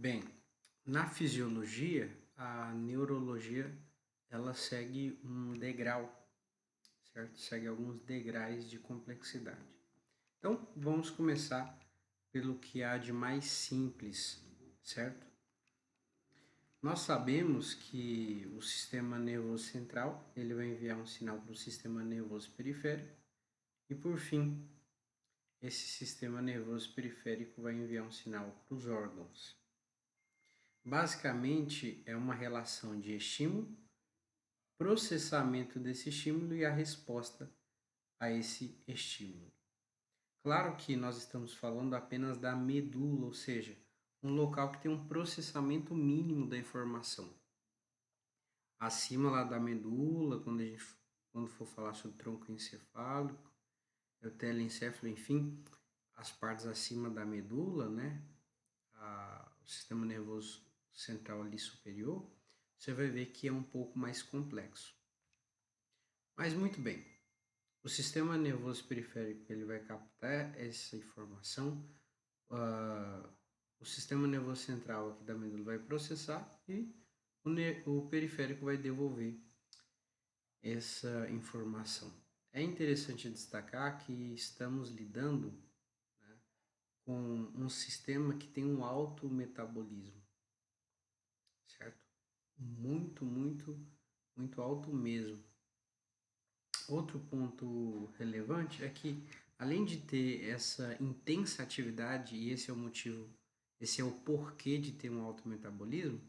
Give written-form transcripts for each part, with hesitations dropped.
Bem, na fisiologia, a neurologia ela segue um degrau, certo? Segue alguns degraus de complexidade. Então, vamos começar pelo que há de mais simples, certo? Nós sabemos que o sistema nervoso central ele vai enviar um sinal para o sistema nervoso periférico e, por fim, esse sistema nervoso periférico vai enviar um sinal para os órgãos. Basicamente, é uma relação de estímulo, processamento desse estímulo e a resposta a esse estímulo. Claro que nós estamos falando apenas da medula, ou seja, um local que tem um processamento mínimo da informação. Acima lá da medula, quando for falar sobre tronco encefálico, o telencéfalo, enfim, as partes acima da medula, né? O sistema nervoso central ali superior, você vai ver que é um pouco mais complexo. Mas muito bem, o sistema nervoso periférico ele vai captar essa informação, o sistema nervoso central aqui da medula vai processar e o periférico vai devolver essa informação. É interessante destacar que estamos lidando, né, com um sistema que tem um alto metabolismo, certo? Muito alto mesmo. Outro ponto relevante é que, além de ter essa intensa atividade, e esse é o motivo, esse é o porquê de ter um alto metabolismo,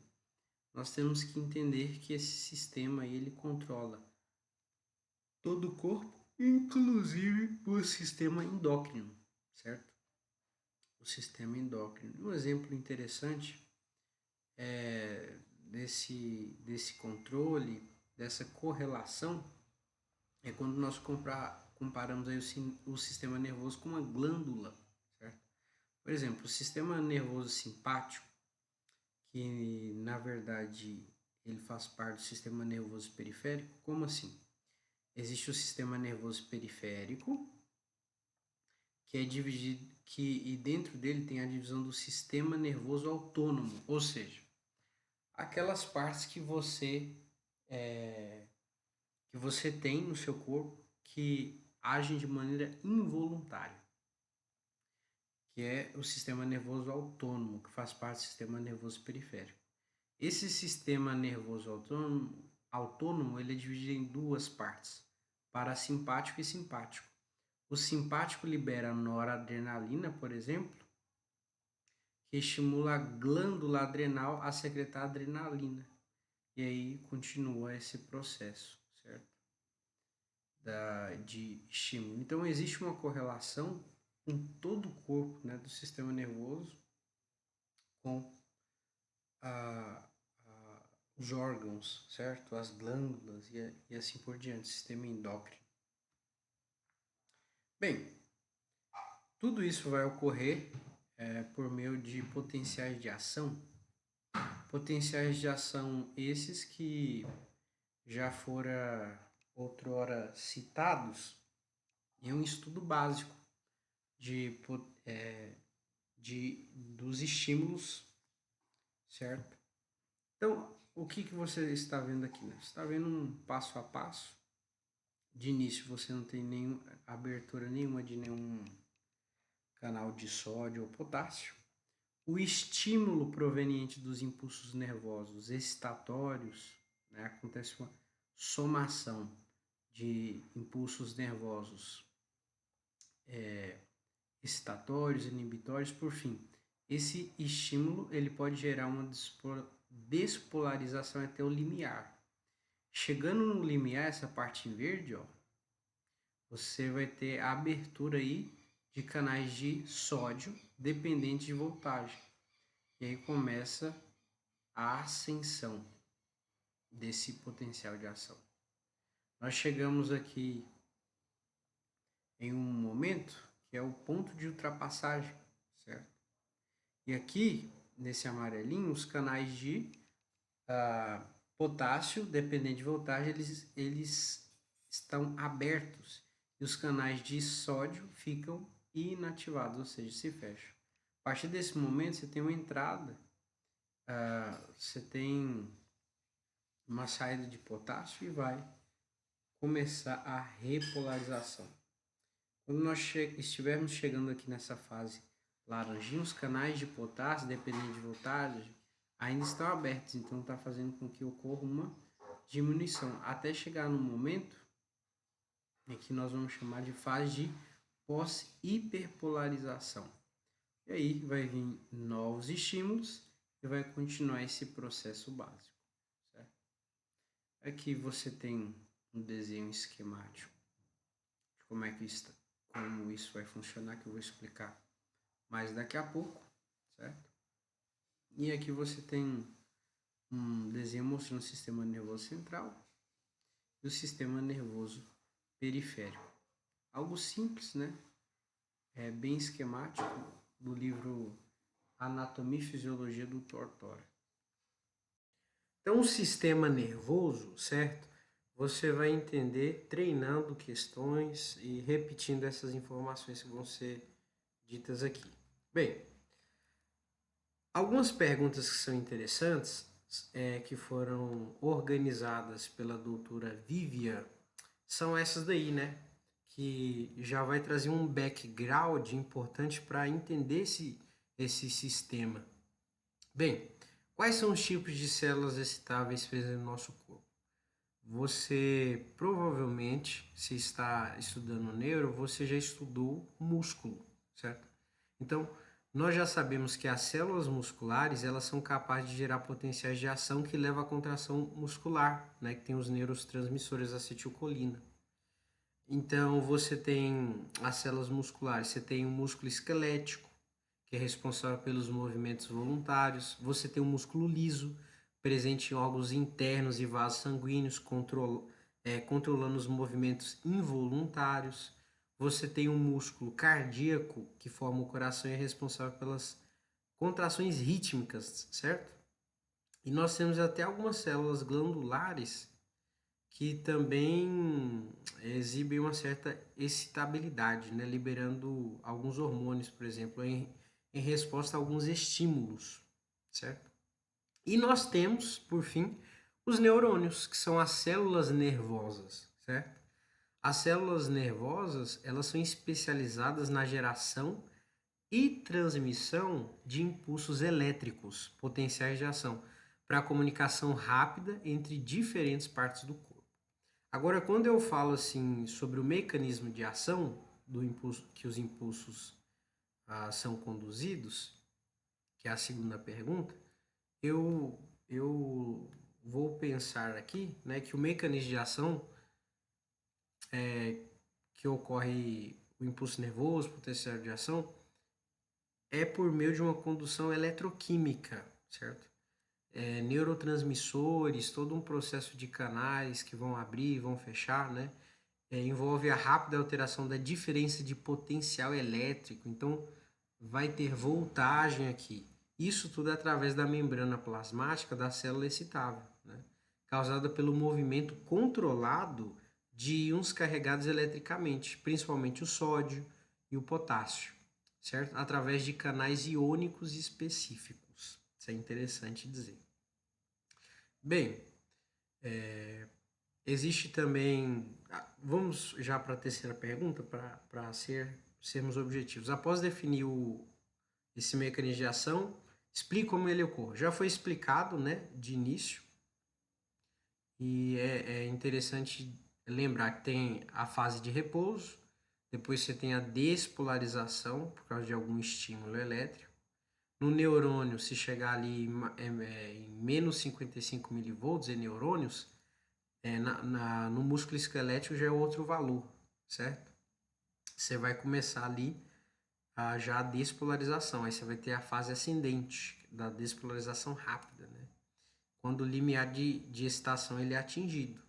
nós temos que entender que esse sistema ele controla todo o corpo, inclusive o sistema endócrino, certo? O sistema endócrino. Um exemplo interessante desse controle, dessa correlação, é quando nós comparamos aí o sistema nervoso com uma glândula, certo? Por exemplo, o sistema nervoso simpático, que na verdade ele faz parte do sistema nervoso periférico, como assim? Existe o sistema nervoso periférico, que é dividido, e dentro dele tem a divisão do sistema nervoso autônomo, ou seja, aquelas partes que você tem no seu corpo que agem de maneira involuntária, que é o sistema nervoso autônomo, que faz parte do sistema nervoso periférico. Esse sistema nervoso autônomo ele é dividido em duas partes, parasimpático e simpático. O simpático libera noradrenalina, por exemplo, que estimula a glândula adrenal a secretar adrenalina. E aí continua esse processo, certo? De estímulo. Então, existe uma correlação em todo o corpo, né, do sistema nervoso com os órgãos, certo? As glândulas e assim por diante, sistema endócrino. Bem, tudo isso vai ocorrer por meio de potenciais de ação. Potenciais de ação esses que já foram outrora citados em um estudo básico dos estímulos, certo? Então, o que você está vendo aqui? Né? Você está vendo um passo a passo. De início, você não tem abertura nenhuma de nenhum canal de sódio ou potássio. O estímulo proveniente dos impulsos nervosos excitatórios, né? Acontece uma somação de impulsos nervosos excitatórios, inibitórios, por fim. Esse estímulo ele pode gerar uma despolarização até o limiar. Chegando no limiar, essa parte em verde, ó, você vai ter a abertura aí de canais de sódio dependente de voltagem. E aí começa a ascensão desse potencial de ação. Nós chegamos aqui em um momento que é o ponto de ultrapassagem, certo? E aqui, nesse amarelinho, os canais de potássio, dependente de voltagem, eles estão abertos. E os canais de sódio ficam inativados, ou seja, se fecham. A partir desse momento, você tem uma entrada você tem uma saída de potássio e vai começar a repolarização. Quando nós estivermos chegando aqui nessa fase laranjinha, os canais de potássio, dependendo de voltagem, ainda estão abertos, então está fazendo com que ocorra uma diminuição, até chegar no momento em que nós vamos chamar de fase de pós-hiperpolarização. E aí vai vir novos estímulos e vai continuar esse processo básico, certo? Aqui você tem um desenho esquemático de como isso vai funcionar, que eu vou explicar mais daqui a pouco, certo? E aqui você tem um desenho mostrando o sistema nervoso central e o sistema nervoso periférico. Algo simples, né? É bem esquemático, do livro Anatomia e Fisiologia do Tortora. Então, o sistema nervoso, certo? Você vai entender treinando questões e repetindo essas informações que vão ser ditas aqui. Bem, algumas perguntas que são interessantes, que foram organizadas pela doutora Vivian, são essas daí, né? Que já vai trazer um background importante para entender esse sistema. Bem, quais são os tipos de células excitáveis presentes no nosso corpo? Você provavelmente, se está estudando neuro, você já estudou músculo, certo? Então, nós já sabemos que as células musculares, elas são capazes de gerar potenciais de ação que levam à contração muscular, né? Que tem os neurotransmissores acetilcolina. Então, você tem as células musculares, você tem o músculo esquelético, que é responsável pelos movimentos voluntários. Você tem o músculo liso, presente em órgãos internos e vasos sanguíneos, controlando os movimentos involuntários. Você tem o músculo cardíaco, que forma o coração e é responsável pelas contrações rítmicas, certo? E nós temos até algumas células glandulares que também exibem uma certa excitabilidade, né? Liberando alguns hormônios, por exemplo, em resposta a alguns estímulos, certo? E nós temos, por fim, os neurônios, que são as células nervosas, certo? As células nervosas, elas são especializadas na geração e transmissão de impulsos elétricos, potenciais de ação, para a comunicação rápida entre diferentes partes do corpo. Agora, quando eu falo assim sobre o mecanismo de ação do impulso, que os impulsos são conduzidos, que é a segunda pergunta, eu vou pensar aqui, né, que o mecanismo de ação que ocorre o impulso nervoso, potencial de ação, é por meio de uma condução eletroquímica, certo? Neurotransmissores, todo um processo de canais que vão abrir e vão fechar, né? Envolve a rápida alteração da diferença de potencial elétrico, então vai ter voltagem aqui. Isso tudo é através da membrana plasmática da célula excitável, né? Causada pelo movimento controlado de íons carregados eletricamente, principalmente o sódio e o potássio, certo? Através de canais iônicos específicos. Isso é interessante dizer. Bem, existe também. Vamos já para a terceira pergunta, para sermos objetivos. Após definir esse mecanismo de ação, explique como ele ocorre. Já foi explicado, né, de início, e é interessante lembrar que tem a fase de repouso, depois você tem a despolarização, por causa de algum estímulo elétrico. No neurônio, se chegar ali em menos 55 milivolts em neurônios, no músculo esquelético já é outro valor, certo? Você vai começar ali já a despolarização, aí você vai ter a fase ascendente da despolarização rápida, né? Quando o limiar de excitação ele é atingido.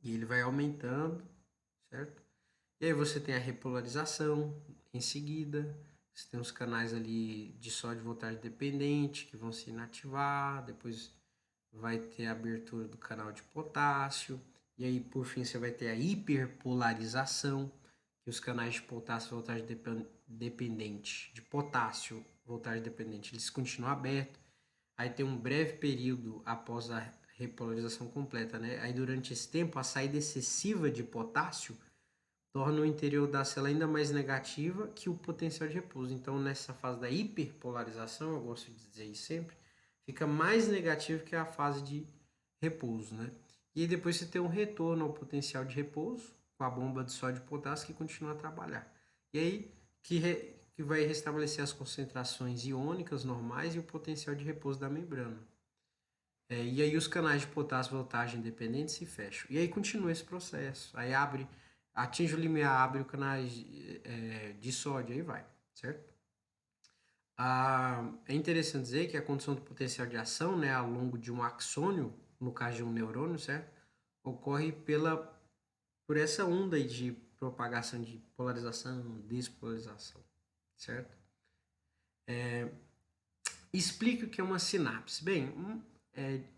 E ele vai aumentando, certo? E aí você tem a repolarização em seguida, você tem os canais ali de sódio voltagem dependente que vão se inativar, depois vai ter a abertura do canal de potássio, e aí por fim você vai ter a hiperpolarização, que os canais de potássio voltagem dependente, de potássio voltagem dependente, eles continuam abertos. aí tem um breve período após a repolarização completa, né? Aí durante esse tempo, a saída excessiva de potássio torna o interior da célula ainda mais negativa que o potencial de repouso. Então, nessa fase da hiperpolarização, eu gosto de dizer isso sempre, fica mais negativo que a fase de repouso, né? E aí depois você tem um retorno ao potencial de repouso com a bomba de sódio e potássio que continua a trabalhar. E aí que vai restabelecer as concentrações iônicas normais e o potencial de repouso da membrana. E aí os canais de potássio voltagem dependentes se fecham. E aí continua esse processo. Aí atinge o limiar, abre o canais de sódio, aí vai, certo? É interessante dizer que a condição do potencial de ação, né, ao longo de um axônio, no caso de um neurônio, certo? Ocorre por essa onda aí de propagação de polarização, despolarização, certo? Explique o que é uma sinapse. Bem,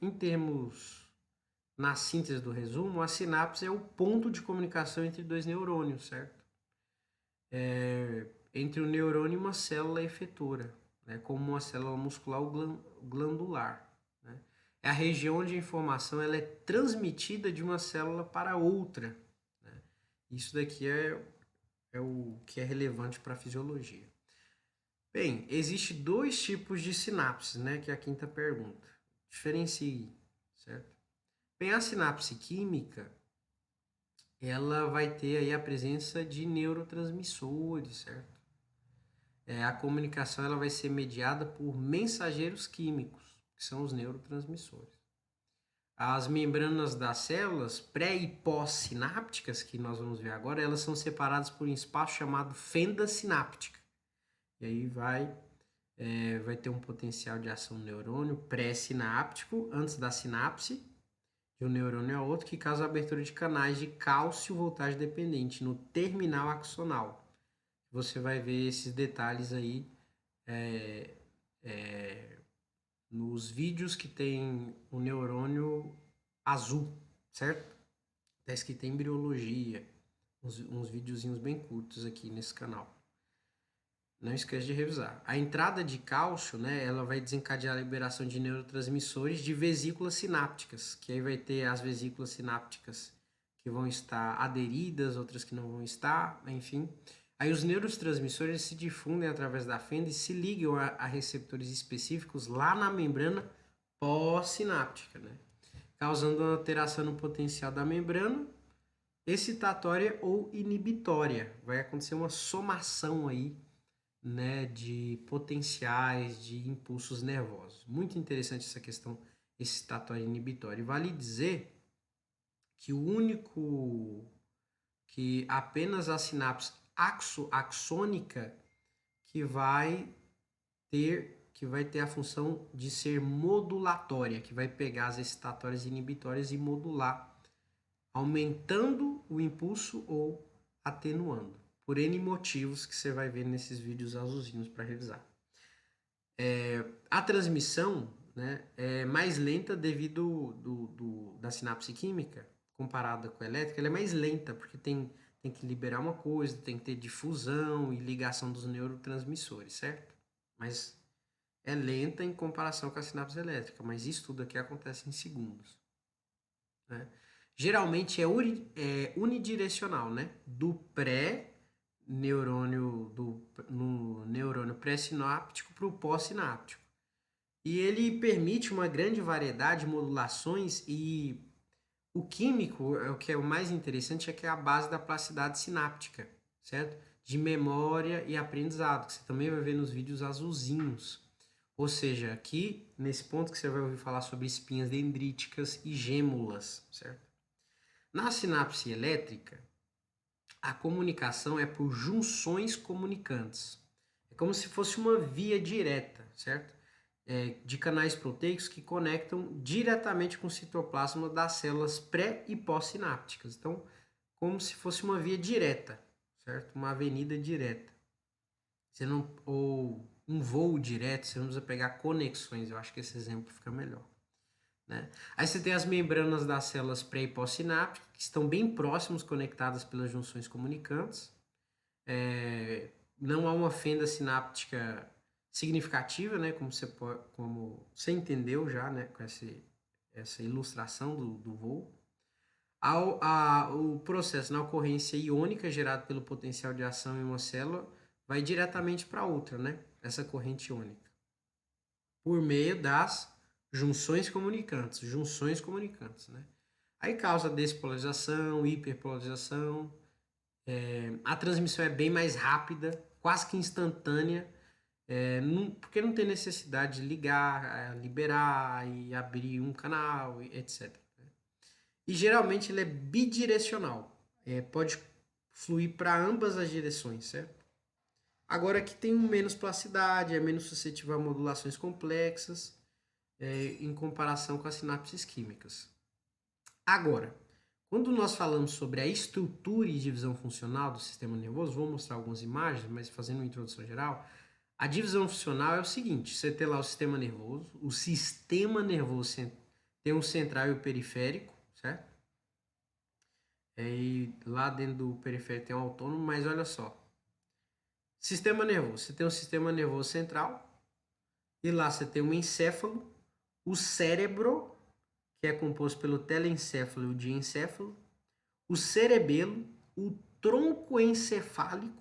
em termos, na síntese do resumo, a sinapse é o ponto de comunicação entre dois neurônios, certo? Entre o neurônio e uma célula efetora, né, como uma célula muscular ou glandular. Né? É a região onde a informação ela é transmitida de uma célula para outra. Né? Isso daqui é o que é relevante para a fisiologia. Bem, existe dois tipos de sinapses, né, que é a quinta pergunta. Diferencie, certo? Bem, a sinapse química, ela vai ter aí a presença de neurotransmissores, certo? A comunicação ela vai ser mediada por mensageiros químicos, que são os neurotransmissores. As membranas das células pré e pós-sinápticas, que nós vamos ver agora, elas são separadas por um espaço chamado fenda sináptica. E aí vai ter um potencial de ação no neurônio pré-sináptico, antes da sinapse, de um neurônio a outro, que causa a abertura de canais de cálcio voltagem dependente no terminal axonal. Você vai ver esses detalhes aí nos vídeos que tem o neurônio azul, certo? Está escrito embriologia, uns videozinhos bem curtos aqui nesse canal. Não esquece de revisar. A entrada de cálcio, né, ela vai desencadear a liberação de neurotransmissores de vesículas sinápticas, que aí vai ter as vesículas sinápticas que vão estar aderidas, outras que não vão estar, enfim. Aí os neurotransmissores se difundem através da fenda e se ligam a receptores específicos lá na membrana pós-sináptica, né? Causando uma alteração no potencial da membrana, excitatória ou inibitória. Vai acontecer uma somação aí, né, de potenciais de impulsos nervosos. Muito interessante essa questão excitatória e inibitória. E vale dizer que apenas a sinapse axônica que vai ter a função de ser modulatória, que vai pegar as excitatórias e inibitórias e modular, aumentando o impulso ou atenuando, por N motivos que você vai ver nesses vídeos azulzinhos para revisar. A transmissão, né, é mais lenta devido da sinapse química, comparada com a elétrica, ela é mais lenta, porque tem que liberar uma coisa, tem que ter difusão e ligação dos neurotransmissores, certo? Mas é lenta em comparação com a sinapse elétrica, mas isso tudo aqui acontece em segundos. Né? Geralmente é unidirecional, né? Do pré-neurônio, no neurônio pré-sináptico para o pós-sináptico. E ele permite uma grande variedade de modulações e o químico, o que é o mais interessante, é que é a base da plasticidade sináptica, certo? De memória e aprendizado, que você também vai ver nos vídeos azulzinhos. Ou seja, aqui, nesse ponto que você vai ouvir falar sobre espinhas dendríticas e gêmulas, certo? Na sinapse elétrica, a comunicação é por junções comunicantes. É como se fosse uma via direta, certo? De canais proteicos que conectam diretamente com o citoplasma das células pré e pós-sinápticas. Então, como se fosse uma via direta, certo? Uma avenida direta. Ou um voo direto, você não precisa pegar conexões. Eu acho que esse exemplo fica melhor. Né? Aí você tem as membranas das células pré e pós-sinápticas, que estão bem próximos, conectadas pelas junções comunicantes. Não há uma fenda sináptica significativa, né? Como você entendeu já, né? Com essa ilustração do voo. O processo na ocorrência iônica gerado pelo potencial de ação em uma célula vai diretamente para outra, né? Essa corrente iônica. Por meio das junções comunicantes, né? Aí causa despolarização, hiperpolarização, a transmissão é bem mais rápida, quase que instantânea, porque não tem necessidade de ligar, liberar e abrir um canal, etc. E geralmente ele é bidirecional, pode fluir para ambas as direções, certo? Agora que tem menos plasticidade, é menos suscetível a modulações complexas, em comparação com as sinapses químicas. Agora, quando nós falamos sobre a estrutura e divisão funcional do sistema nervoso, vou mostrar algumas imagens, mas fazendo uma introdução geral, a divisão funcional é o seguinte: você tem lá o sistema nervoso tem um central e o periférico, certo? E lá dentro do periférico tem um autônomo, mas olha só. Sistema nervoso, você tem um sistema nervoso central, e lá você tem um encéfalo, o cérebro, que é composto pelo telencéfalo e o diencéfalo, o cerebelo, o tronco encefálico,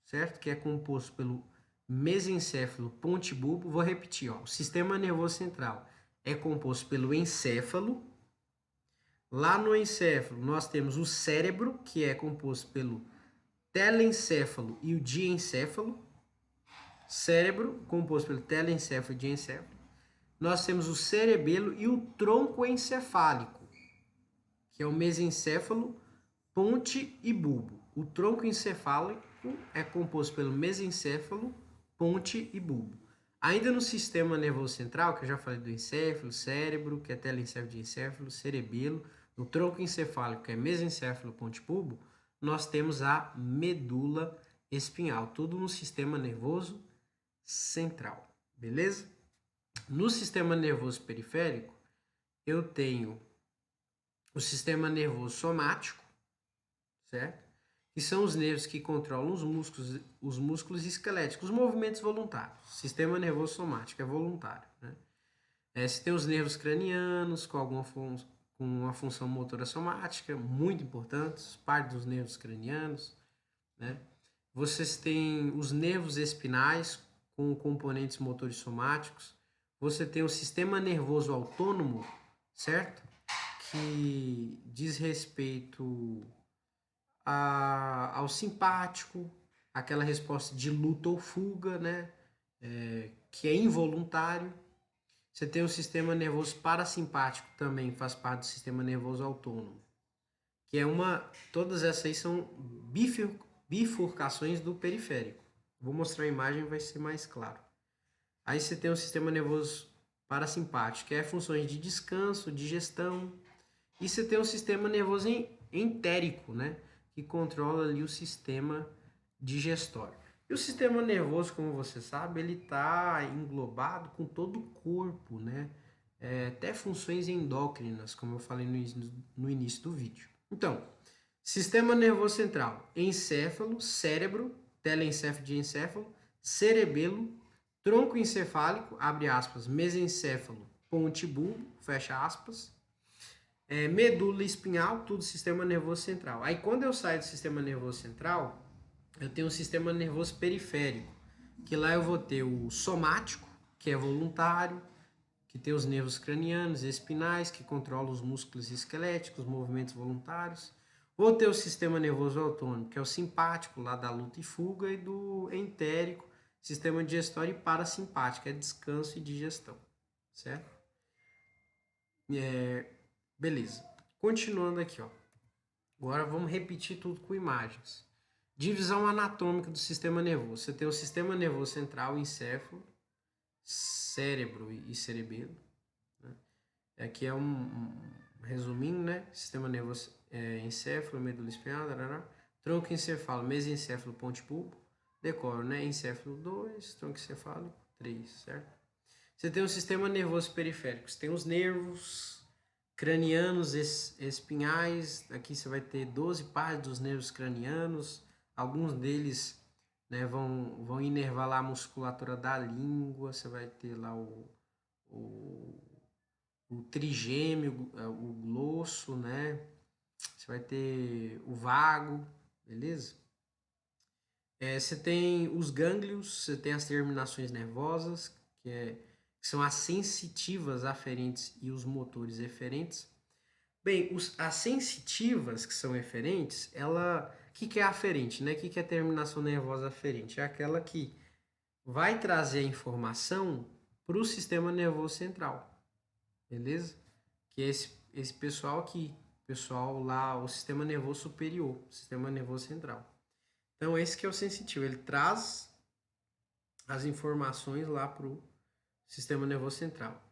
certo? Que é composto pelo mesencéfalo, ponte e bulbo. Vou repetir, ó. O sistema nervoso central é composto pelo encéfalo. Lá no encéfalo nós temos o cérebro, que é composto pelo telencéfalo e o diencéfalo. Cérebro, composto pelo telencéfalo e diencéfalo. Nós temos o cerebelo e o tronco encefálico, que é o mesencéfalo, ponte e bulbo. O tronco encefálico é composto pelo mesencéfalo, ponte e bulbo. Ainda no sistema nervoso central, que eu já falei do encéfalo, cérebro, que é telencéfalo, diencéfalo, cerebelo, no tronco encefálico, que é mesencéfalo, ponte e bulbo, nós temos a medula espinhal, tudo no sistema nervoso central, beleza? No sistema nervoso periférico, eu tenho o sistema nervoso somático, certo? Que são os nervos que controlam os músculos esqueléticos, os movimentos voluntários. Sistema nervoso somático é voluntário, né? Você tem os nervos cranianos com com uma função motora somática, muito importantes, parte dos nervos cranianos, né? Vocês têm os nervos espinais com componentes motores somáticos. Você tem o sistema nervoso autônomo, certo? Que diz respeito ao simpático, aquela resposta de luta ou fuga, né? Que é involuntário. Você tem o sistema nervoso parasimpático também, faz parte do sistema nervoso autônomo, que é todas essas aí são bifurcações do periférico. Vou mostrar a imagem, vai ser mais claro. Aí você tem o sistema nervoso parasimpático, que é funções de descanso, digestão. E você tem o sistema nervoso entérico, né? Que controla ali o sistema digestório. E o sistema nervoso, como você sabe, ele está englobado com todo o corpo, né? Até funções endócrinas, como eu falei no início do vídeo. Então, sistema nervoso central, encéfalo, cérebro, telencéfalo, diencéfalo, cerebelo, tronco encefálico, abre aspas, mesencéfalo, ponte bulbo, fecha aspas, medula espinhal, tudo sistema nervoso central. Aí quando eu saio do sistema nervoso central, eu tenho o sistema nervoso periférico, que lá eu vou ter o somático, que é voluntário, que tem os nervos cranianos e espinais, que controlam os músculos esqueléticos, os movimentos voluntários. Vou ter o sistema nervoso autônomo, que é o simpático, lá da luta e fuga, e do entérico, sistema digestório e parasimpático, é descanso e digestão, certo? Beleza. Continuando aqui, ó. Agora vamos repetir tudo com imagens. Divisão anatômica do sistema nervoso. Você tem o sistema nervoso central, encéfalo, cérebro e cerebelo. Né? Aqui é um resuminho, né? Sistema nervoso encéfalo, medula espinhal, tronco encefálico, mesencéfalo, ponte bulbo. Decoro, né? Encéfalo 2, tronco encefálico 3, certo? Você tem o sistema nervoso periférico. Você tem os nervos cranianos espinhais. Aqui você vai ter 12 pares dos nervos cranianos. Alguns deles né? Vão inervar lá a musculatura da língua, você vai ter lá o, o trigêmeo, o glosso, né? Você vai ter o vago, beleza? Você tem os gânglios, você tem as terminações nervosas, que são as sensitivas aferentes e os motores eferentes. Bem, as sensitivas, que são eferentes, o que é aferente, né? O que é terminação nervosa aferente? É aquela que vai trazer a informação para o sistema nervoso central, beleza? Que é esse pessoal aqui, pessoal lá, o sistema nervoso superior, sistema nervoso central. Então, esse que é o sensitivo, ele traz as informações lá para o sistema nervoso central.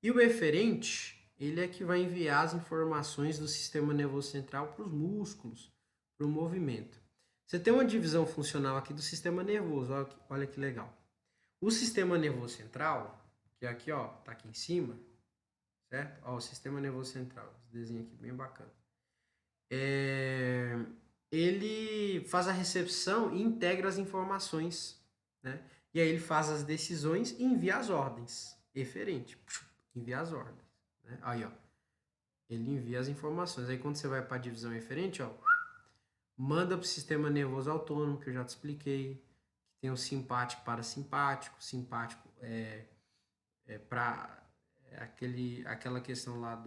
E o eferente, ele é que vai enviar as informações do sistema nervoso central para os músculos, para o movimento. Você tem uma divisão funcional aqui do sistema nervoso, olha que legal. O sistema nervoso central, que é aqui, ó, tá aqui em cima, certo? Ó, o sistema nervoso central, esse desenho aqui bem bacana. Ele faz a recepção e integra as informações, né? E aí ele faz as decisões e envia as ordens. Eferente, envia as ordens. Né? Aí, ó, ele envia as informações. Aí quando você vai para a divisão eferente, ó, manda para o sistema nervoso autônomo, que eu já te expliquei, que tem o simpático e parasimpático. Simpático é para aquela questão lá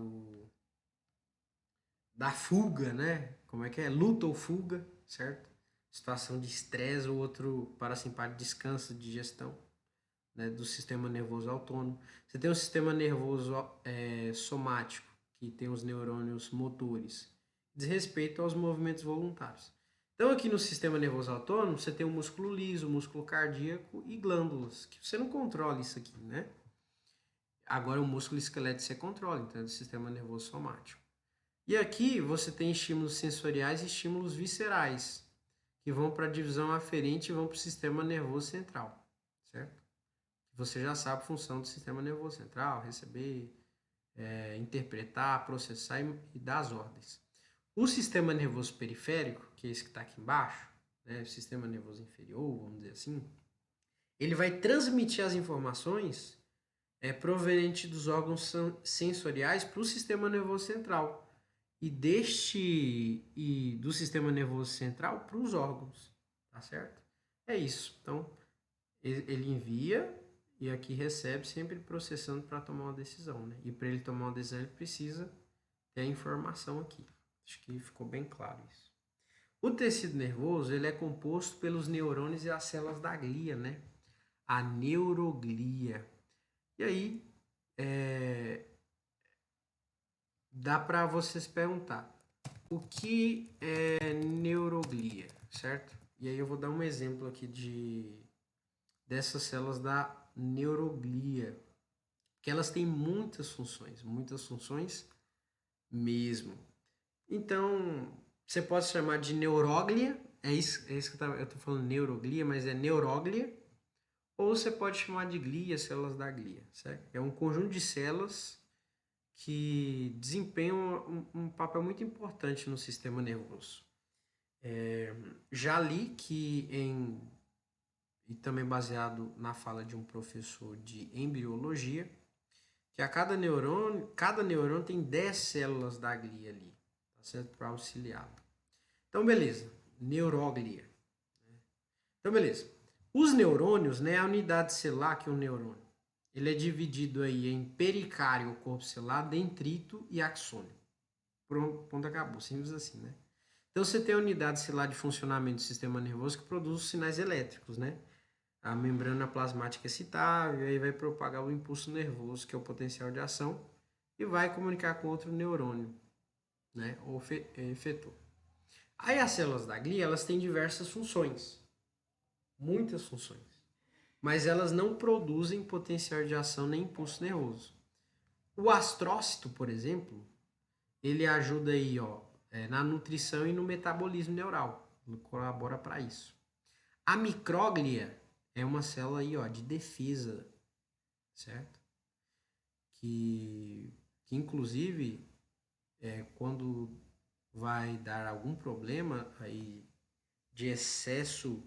da fuga, né? Como é que é? Luta ou fuga, certo? Situação de estresse, ou outro parasimpático, descanso, digestão, né? Do sistema nervoso autônomo. Você tem o sistema nervoso somático, que tem os neurônios motores, diz respeito aos movimentos voluntários. Então, aqui no sistema nervoso autônomo, você tem o músculo liso, o músculo cardíaco e glândulas, que você não controla isso aqui, né? Agora, o músculo esquelético você controla, então é do sistema nervoso somático. E aqui você tem estímulos sensoriais e estímulos viscerais, que vão para a divisão aferente e vão para o sistema nervoso central, certo? Você já sabe a função do sistema nervoso central, receber, interpretar, processar e dar as ordens. O sistema nervoso periférico, que é esse que está aqui embaixo, né, o sistema nervoso inferior, vamos dizer assim, ele vai transmitir as informações provenientes dos órgãos sensoriais para o sistema nervoso central e do sistema nervoso central para os órgãos, tá certo? É isso. Então, ele envia e aqui recebe, sempre processando para tomar uma decisão, né? E para ele tomar uma decisão, ele precisa ter a informação aqui. Acho que ficou bem claro isso. O tecido nervoso, ele é composto pelos neurônios e as células da glia, né? A neuroglia. E aí, dá para você se perguntar, o que é neuroglia, certo? E aí eu vou dar um exemplo aqui dessas células da neuroglia, que elas têm muitas funções mesmo. Então, você pode chamar de neuróglia, é isso que eu estou falando neuroglia, mas é neuróglia, ou você pode chamar de glia, células da glia, certo? É um conjunto de células que desempenham um papel muito importante no sistema nervoso. Já li que e também baseado na fala de um professor de embriologia, que cada neurônio tem 10 células da glia ali, tá certo? Para auxiliar. Então, beleza, neuróglia. Então, beleza. Os neurônios, né, a unidade celular que é um neurônio, ele é dividido aí em pericárdio, corpo celular, dendrito e axônio. Pronto, ponto, acabou, simples assim, né? Então, você tem a unidade celular de funcionamento do sistema nervoso que produz os sinais elétricos, né? A membrana plasmática excitável, aí vai propagar o impulso nervoso, que é o potencial de ação, e vai comunicar com outro neurônio, né? Ou efetor. Aí as células da glia, elas têm diversas funções, muitas funções, mas elas não produzem potencial de ação nem impulso nervoso. O astrócito, por exemplo, ele ajuda aí, ó, na nutrição e no metabolismo neural, ele colabora para isso. A micróglia é uma célula aí, ó, de defesa, certo? Que inclusive, quando vai dar algum problema aí de excesso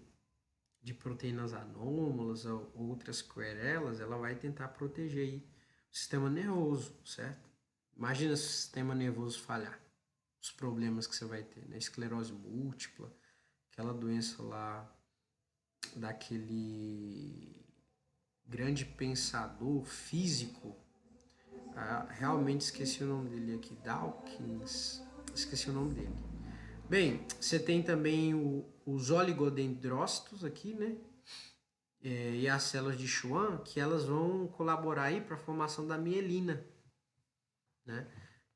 de proteínas anômalas ou outras querelas, ela vai tentar proteger aí o sistema nervoso, certo? Imagina se o sistema nervoso falhar, os problemas que você vai ter, né? Esclerose múltipla, aquela doença lá daquele grande pensador físico, realmente esqueci o nome dele aqui, Dawkins, esqueci o nome dele. Bem, você tem também os oligodendrócitos aqui, né? E as células de Schwann, que elas vão colaborar aí para a formação da mielina, né?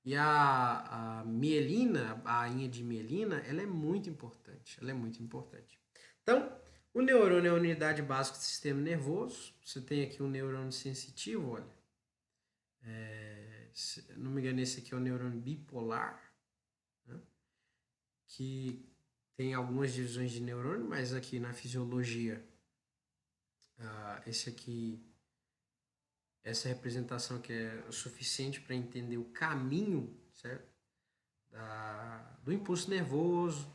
E a mielina, a bainha de mielina, ela é muito importante, ela é muito importante. Então, o neurônio é a unidade básica do sistema nervoso. Você tem aqui um neurônio sensitivo, olha. Se não me engano, esse aqui é o neurônio bipolar, né? Que tem algumas divisões de neurônio, mas aqui na fisiologia, esse aqui, essa representação que é o suficiente para entender o caminho, certo? Do impulso nervoso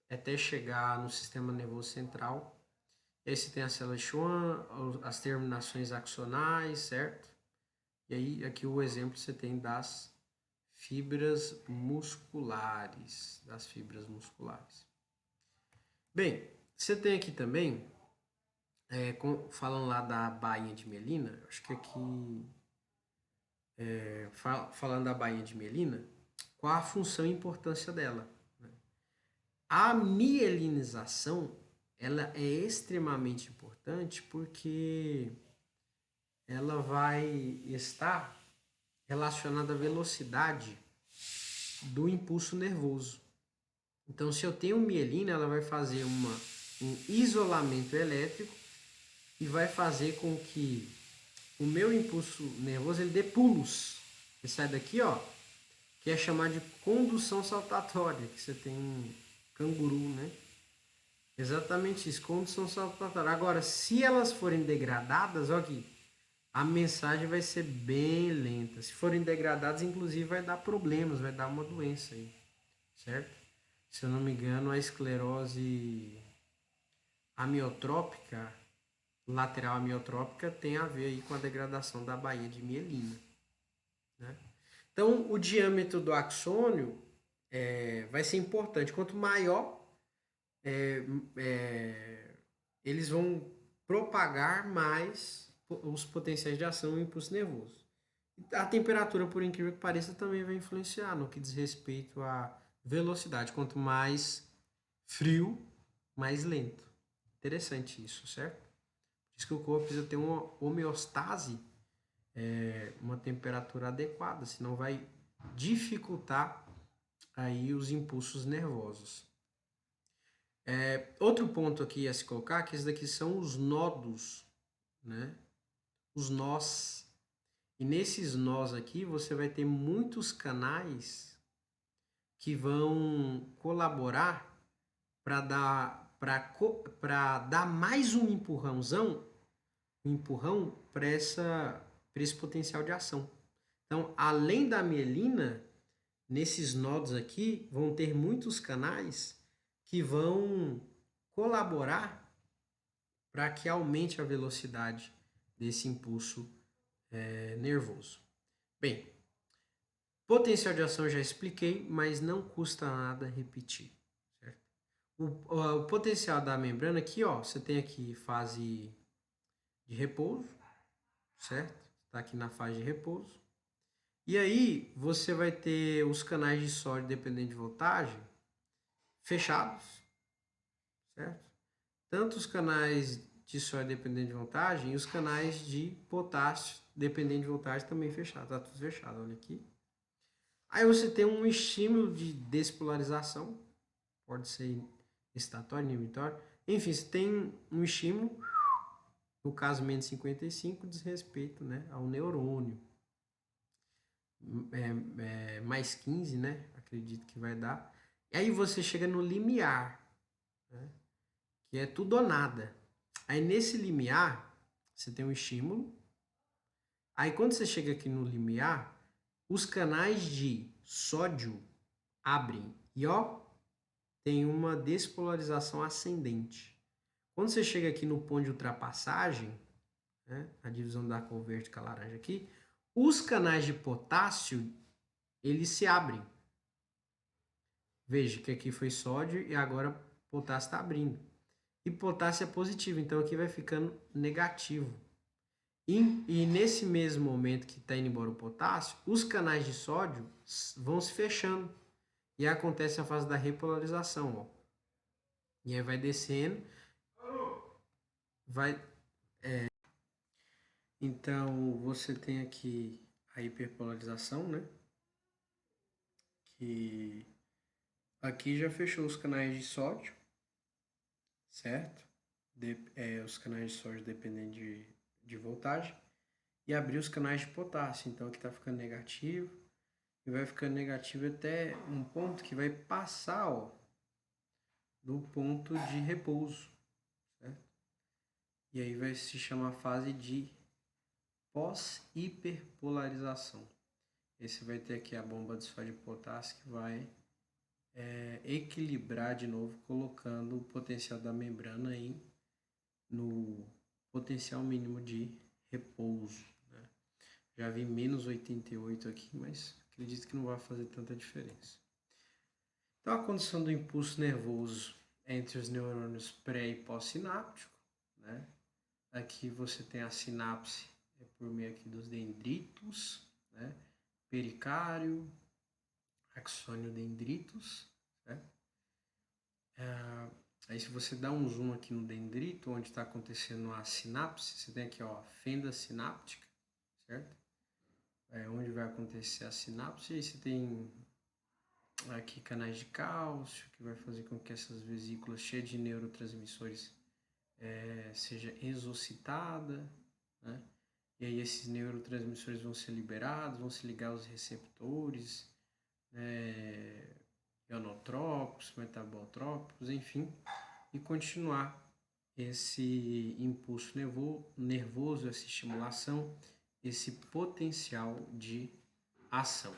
até chegar no sistema nervoso central. E aí você tem a célula Schwann, as terminações axonais, certo? E aí aqui o exemplo você tem das fibras musculares, Bem, você tem aqui também, falando lá da bainha de mielina, acho que aqui, falando da bainha de mielina, qual a função e importância dela? Né? A mielinização, ela é extremamente importante porque ela vai estar relacionada à velocidade do impulso nervoso. Então, se eu tenho mielina, ela vai fazer um isolamento elétrico e vai fazer com que o meu impulso nervoso ele dê pulos. Ele sai daqui, ó, que é chamado de condução saltatória, que você tem um canguru, né? Exatamente isso, condução saltatória. Agora, se elas forem degradadas, ó aqui, a mensagem vai ser bem lenta. Se forem degradadas, inclusive vai dar problemas, vai dar uma doença aí, certo? Se eu não me engano, a esclerose amiotrópica, lateral amiotrópica, tem a ver aí com a degradação da bainha de mielina, né? Então, o diâmetro do axônio vai ser importante. Quanto maior, eles vão propagar mais os potenciais de ação e impulso nervoso. A temperatura, por incrível que pareça, também vai influenciar no que diz respeito à velocidade. Quanto mais frio, mais lento. Interessante isso, certo? Diz que o corpo precisa ter uma homeostase, uma temperatura adequada, senão vai dificultar aí os impulsos nervosos. Outro ponto aqui a se colocar, que esses daqui são os nodos, né? Os nós. E nesses nós aqui você vai ter muitos canais que vão colaborar para dar mais um empurrão para esse potencial de ação. Então, além da mielina, nesses nodos aqui vão ter muitos canais que vão colaborar para que aumente a velocidade desse impulso nervoso. Bem, potencial de ação eu já expliquei, mas não custa nada repetir. Certo? O potencial da membrana aqui, ó, você tem aqui fase de repouso, certo? Está aqui na fase de repouso. E aí você vai ter os canais de sódio dependente de voltagem fechados, certo? Tanto os canais de sódio dependente de voltagem e os canais de potássio dependente de voltagem também fechados. Tá tudo fechado, olha aqui. Aí você tem um estímulo de despolarização, pode ser excitatório, inibitório. Enfim, você tem um estímulo, no caso menos 55, diz respeito, né, ao neurônio. Mais 15, né? Acredito que vai dar. E aí você chega no limiar, né? Que é tudo ou nada. Aí nesse limiar, você tem um estímulo. Aí quando você chega aqui no limiar, os canais de sódio abrem e ó, tem uma despolarização ascendente. Quando você chega aqui no ponto de ultrapassagem, né, a divisão da cor verde com a laranja aqui, os canais de potássio, eles se abrem. Veja que aqui foi sódio e agora potássio está abrindo. E potássio é positivo, então aqui vai ficando negativo. E nesse mesmo momento que está indo embora o potássio, os canais de sódio vão se fechando. E acontece a fase da repolarização. Ó. E aí vai descendo. Vai. Então você tem aqui a hiperpolarização, né? Que aqui já fechou os canais de sódio, certo? Os canais de sódio dependem de voltagem. E abriu os canais de potássio. Então aqui está ficando negativo. E vai ficando negativo até um ponto que vai passar, ó, do ponto de repouso. Certo? E aí vai se chamar fase de pós-hiperpolarização. Esse vai ter aqui a bomba de sódio e potássio que vai equilibrar de novo, colocando o potencial da membrana no potencial mínimo de repouso. Né? Já vi menos 88 aqui, mas acredito que não vai fazer tanta diferença. Então, a condição do impulso nervoso entre os neurônios pré e pós-sináptico, né? Aqui você tem a sinapse por meio aqui dos dendritos, né? Pericário, axônio dendritos, certo? Aí se você dá um zoom aqui no dendrito, onde está acontecendo a sinapse, você tem aqui, ó, a fenda sináptica, certo? Onde vai acontecer a sinapse, e aí você tem aqui canais de cálcio, que vai fazer com que essas vesículas cheias de neurotransmissores seja exocitada, né? E aí esses neurotransmissores vão ser liberados, vão se ligar aos receptores, ionotrópicos, metabotrópicos, enfim, e continuar esse impulso nervoso, essa estimulação, esse potencial de ação.